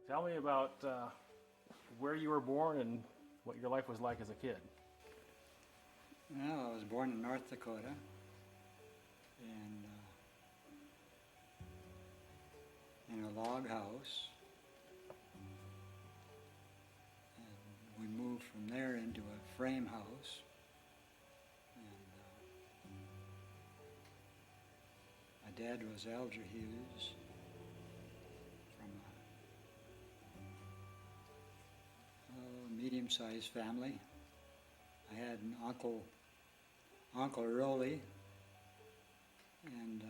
Tell me about where you were born and what your life was like as a kid. Well, I was born in North Dakota, and in a log house, and we moved from there into a frame house, and my dad was Alger Hughes from a medium-sized family. I had an Uncle Rolly, and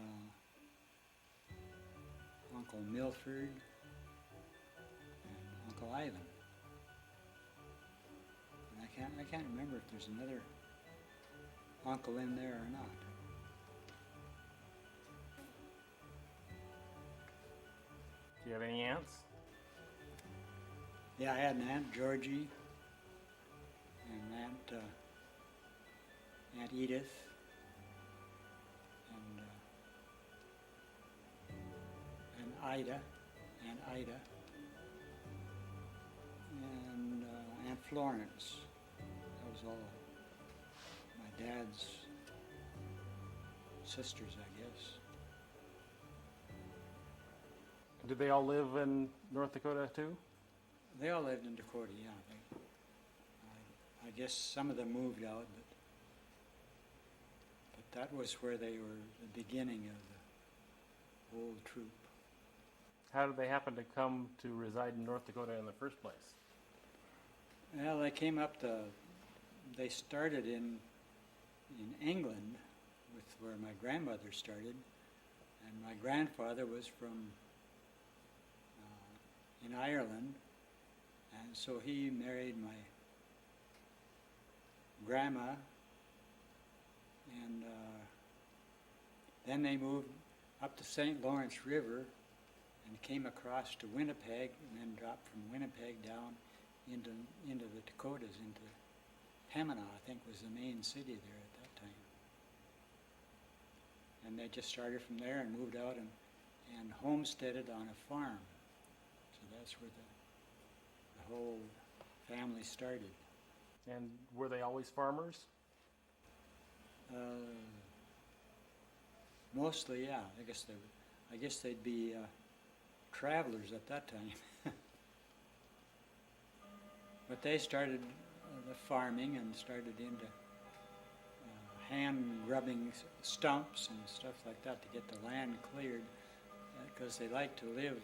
Uncle Milford, and Uncle Ivan. And I can't remember if there's another uncle in there or not. Do you have any aunts? Yeah, I had an Aunt Georgie and Aunt Edith, and Aunt Ida, and Aunt Florence. That was all my dad's sisters, I guess. Did they all live in North Dakota too? They all lived in Dakota, yeah. I guess some of them moved out, but that was where they were the beginning of the whole troop. How did they happen to come to reside in North Dakota in the first place? Well, they started in England, with where my grandmother started, and my grandfather was from in Ireland, and so he married my grandma, and then they moved up the St. Lawrence River and came across to Winnipeg, and then dropped from Winnipeg down into the Dakotas, into Pembina, I think was the main city there at that time. And they just started from there and moved out and homesteaded on a farm. So that's where the whole family started. And were they always farmers? Mostly, yeah. I guess they'd be travelers at that time. But they started the farming and started into hand grubbing stumps and stuff like that to get the land cleared, because they liked to live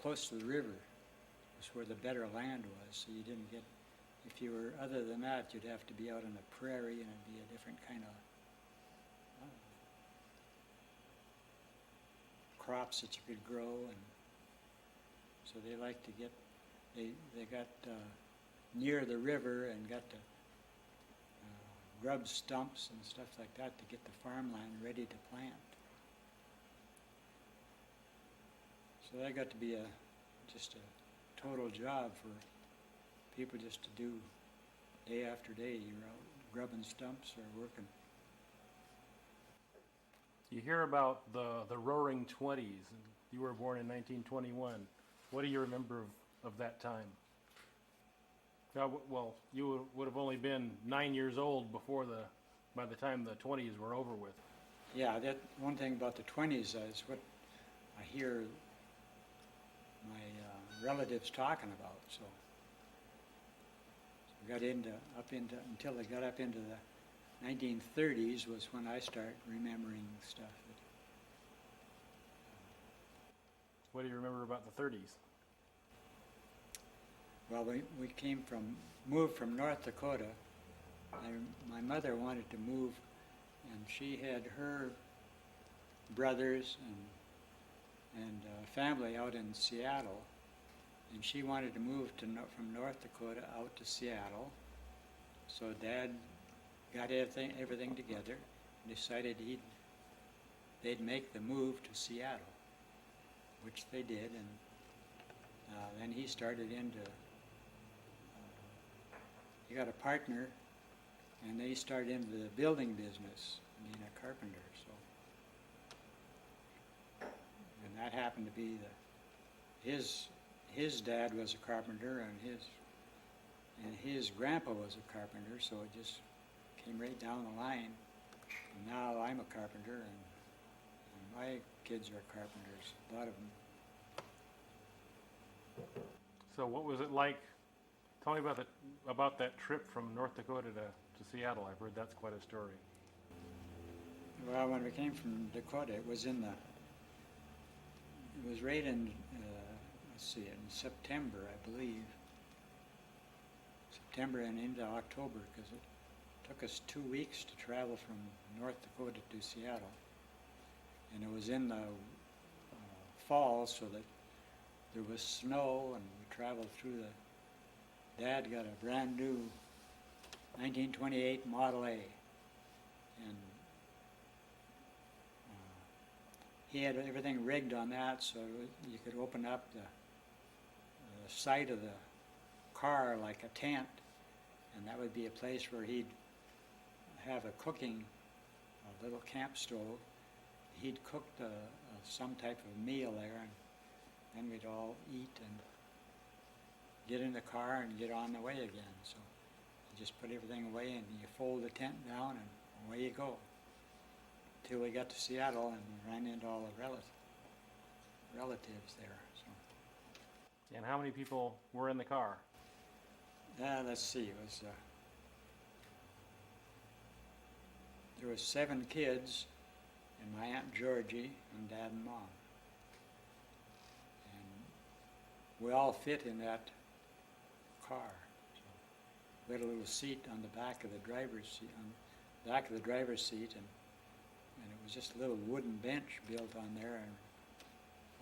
close to the river. It was where the better land was, so you didn't get, if you were other than that, you'd have to be out on the prairie, and it'd be a different kind of crops that you could grow. And so they liked to get, they got near the river and got to grub stumps and stuff like that to get the farmland ready to plant. So that got to be just a total job for people just to do day after day. You're out grubbing stumps or working. You hear about the Roaring Twenties. You were born in 1921. What do you remember of that time? Well, you would have only been 9 years old by the time the 20s were over with. Yeah, that one thing about the 20s is what I hear my relatives talking about. So we got until they got up into the 1930s was when I start remembering stuff. What do you remember about the 30s? Well, we moved from North Dakota. My mother wanted to move, and she had her brothers and family out in Seattle, and she wanted to move from North Dakota out to Seattle. So Dad got everything together and decided they'd make the move to Seattle, which they did, and then he started he got a partner, and they started into the building business, being a carpenter. So And that happened to be his dad was a carpenter, and his grandpa was a carpenter, so it just came right down the line. And now I'm a carpenter, and my kids are carpenters, a lot of them. So what was it like? Tell me about that trip from North Dakota to Seattle. I've heard that's quite a story. Well, when we came from Dakota, it was right in, let's see, in September, I believe. September and into October, because it took us 2 weeks to travel from North Dakota to Seattle. And it was in the fall, so that there was snow, and we traveled through Dad got a brand new 1928 Model A. And he had everything rigged on that, so you could open up the side of the car like a tent, and that would be a place where he'd have a little camp stove. He'd cook some type of meal there, and then we'd all eat and get in the car and get on the way again. So you just put everything away and you fold the tent down and away you go. Till we got to Seattle and ran into all the relatives there. So. And how many people were in the car? Let's see, there was 7 kids and my Aunt Georgie and Dad and Mom. And we all fit in that car. So we had a little seat on the back of the driver's seat, and it was just a little wooden bench built on there, and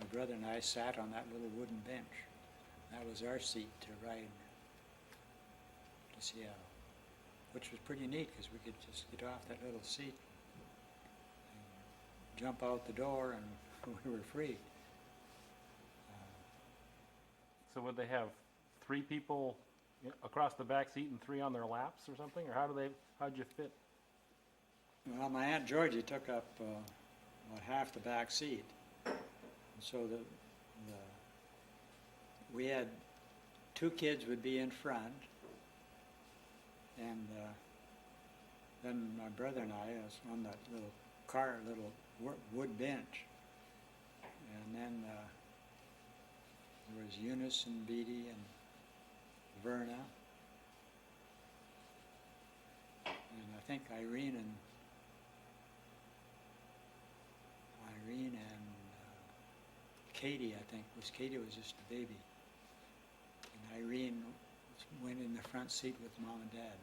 my brother and I sat on that little wooden bench. That was our seat to ride to Seattle, which was pretty neat because we could just get off that little seat and jump out the door, and we were free. So would they have 3 people across the back seat and 3 on their laps or something, or how'd you fit? Well, my Aunt Georgie took up about half the back seat, and so we had 2 kids would be in front, and then my brother and I was on that little wood bench, and then there was Eunice and Beatty and Verna, and I think Irene and Katie, I think. Katie was just a baby. And Irene went in the front seat with Mom and Dad.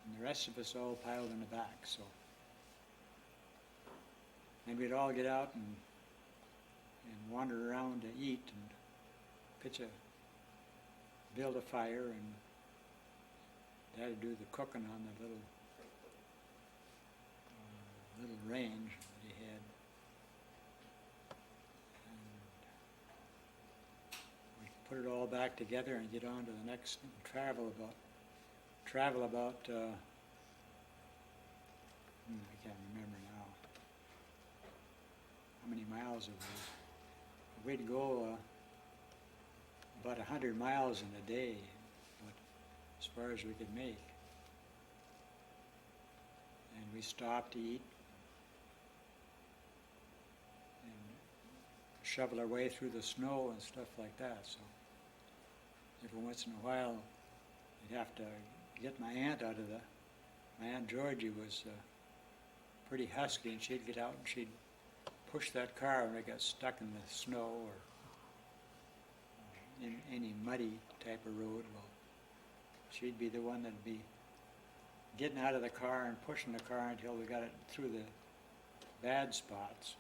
And the rest of us all piled in the back, so. And we'd all get out and wander around to eat and build a fire, and Dad would do the cooking on the little range that he had. And we put it all back together and get on to the next and travel about I can't remember now how many miles it was. We'd go about 100 miles in a day, but as far as we could make. And we stopped to eat and shovel our way through the snow and stuff like that. So every once in a while, you'd have to get my aunt out of my Aunt Georgie was pretty husky, and she'd get out and she'd push that car when it got stuck in the snow or in any muddy type of road. Well, she'd be the one that'd be getting out of the car and pushing the car until we got it through the bad spots.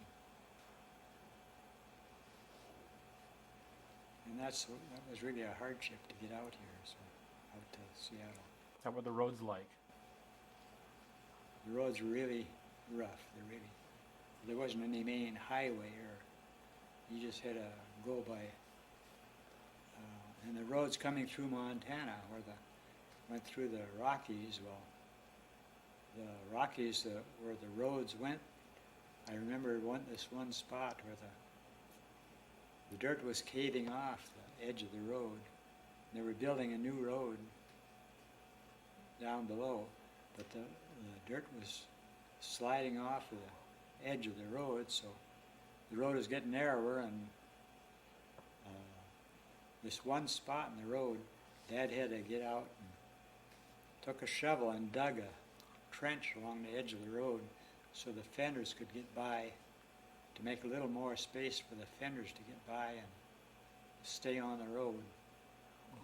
And that was really a hardship to get out here, so out to Seattle. How were the roads like? The roads were really rough. There wasn't any main highway, or you just had to go by. And the roads coming through Montana, went through the Rockies. Well, the Rockies, where the roads went, I remember this one spot where the dirt was caving off the edge of the road. They were building a new road down below, but the dirt was sliding off the edge of the road, so the road was getting narrower, and this one spot in the road, Dad had to get out and took a shovel and dug a trench along the edge of the road so the fenders could get by, to make a little more space for the fenders to get by and stay on the road.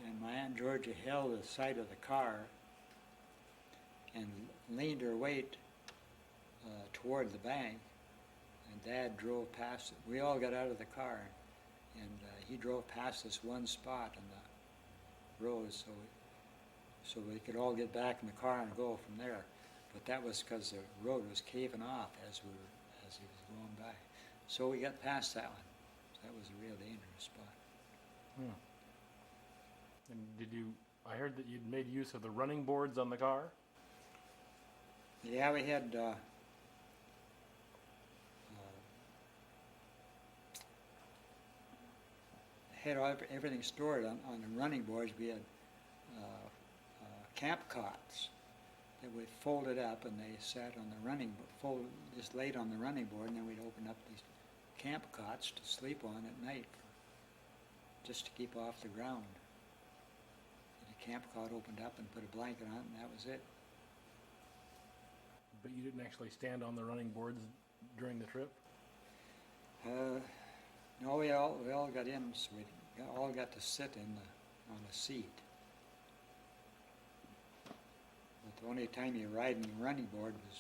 And my Aunt Georgia held the side of the car and leaned her weight toward the bank, and Dad drove past it. We all got out of the car, and he drove past this one spot on the road so we could all get back in the car and go from there. But that was because the road was caving off as he was going by. So we got past that one. That was a real dangerous spot. Hmm. And I heard that you'd made use of the running boards on the car? Yeah, we had everything stored on the running boards. We had camp cots that we folded up, and they sat on the just laid on the running board, and then we'd open up these camp cots to sleep on at night, just to keep off the ground. And the camp cot opened up and put a blanket on it, and that was it. But you didn't actually stand on the running boards during the trip? No, we all got in, so we all got to sit on a seat. But the only time you ride in the running board was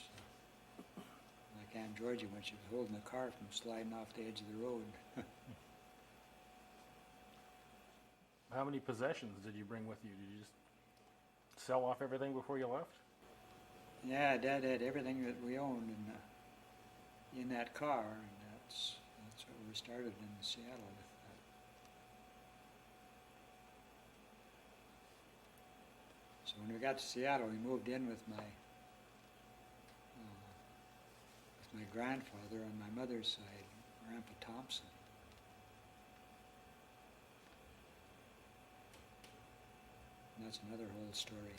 like Aunt Georgie when she was holding the car from sliding off the edge of the road. How many possessions did you bring with you? Did you just sell off everything before you left? Yeah, Dad had everything that we owned in that car, and that's what we started in Seattle with. So when we got to Seattle, we moved in with my grandfather on my mother's side, Grandpa Thompson. And that's another whole story.